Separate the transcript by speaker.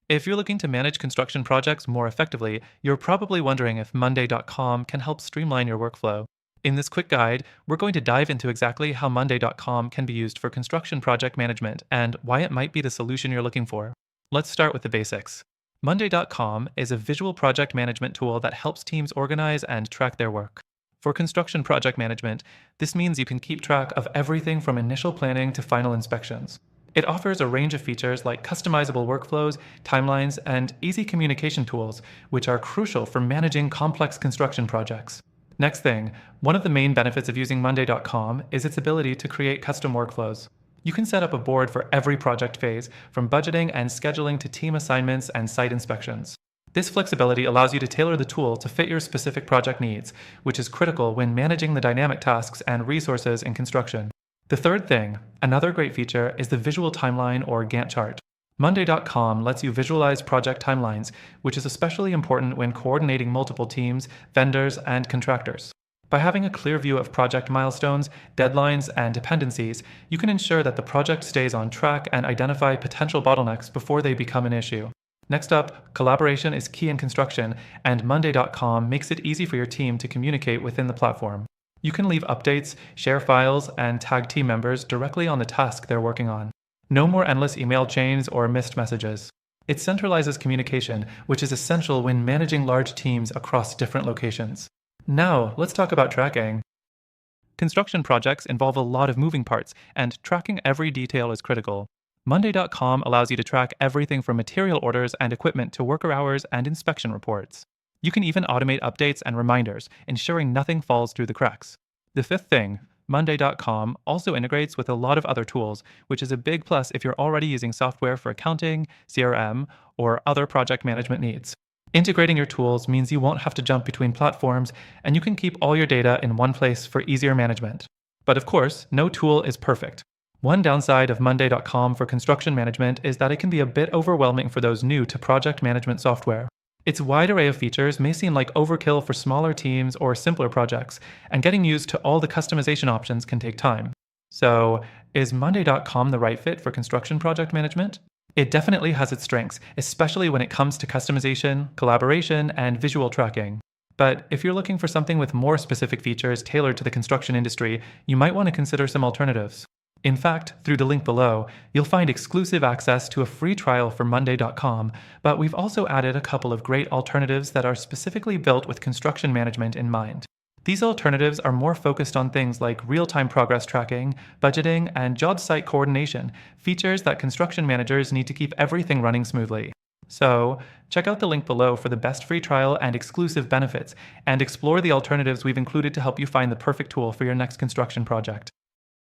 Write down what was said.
Speaker 1: If you're looking to manage construction projects more effectively, you're probably wondering if Monday.com can help streamline your workflow. In this quick guide, we're going to dive into exactly how Monday.com can be used for construction project management and why it might be the solution you're looking for. Let's start with the basics. Monday.com is a visual project management tool that helps teams organize and track their work. For construction project management, this means you can keep track of everything from initial planning to final inspections. It offers a range of features like customizable workflows, timelines, and easy communication tools, which are crucial for managing complex construction projects. Next thing, one of the main benefits of using Monday.com is its ability to create custom workflows. You can set up a board for every project phase, from budgeting and scheduling to team assignments and site inspections. This flexibility allows you to tailor the tool to fit your specific project needs, which is critical when managing the dynamic tasks and resources in construction. The third thing, another great feature, is the visual timeline or Gantt chart. Monday.com lets you visualize project timelines, which is especially important when coordinating multiple teams, vendors, and contractors. By having a clear view of project milestones, deadlines, and dependencies, you can ensure that the project stays on track and identify potential bottlenecks before they become an issue. Next up, collaboration is key in construction, and Monday.com makes it easy for your team to communicate within the platform. You can leave updates, share files, and tag team members directly on the task they're working on. No more endless email chains or missed messages. It centralizes communication, which is essential when managing large teams across different locations. Now, let's talk about tracking. Construction projects involve a lot of moving parts, and tracking every detail is critical. Monday.com allows you to track everything from material orders and equipment to worker hours and inspection reports. You can even automate updates and reminders, ensuring nothing falls through the cracks. The fifth thing, Monday.com also integrates with a lot of other tools, which is a big plus if you're already using software for accounting, CRM, or other project management needs. Integrating your tools means you won't have to jump between platforms, and you can keep all your data in one place for easier management. But of course, no tool is perfect. One downside of Monday.com for construction management is that it can be a bit overwhelming for those new to project management software. Its wide array of features may seem like overkill for smaller teams or simpler projects, and getting used to all the customization options can take time. So, is Monday.com the right fit for construction project management? It definitely has its strengths, especially when it comes to customization, collaboration, and visual tracking. But if you're looking for something with more specific features tailored to the construction industry, you might want to consider some alternatives. In fact, through the link below, you'll find exclusive access to a free trial for Monday.com, but we've also added a couple of great alternatives that are specifically built with construction management in mind. These alternatives are more focused on things like real-time progress tracking, budgeting, and job site coordination, features that construction managers need to keep everything running smoothly. So, check out the link below for the best free trial and exclusive benefits, and explore the alternatives we've included to help you find the perfect tool for your next construction project.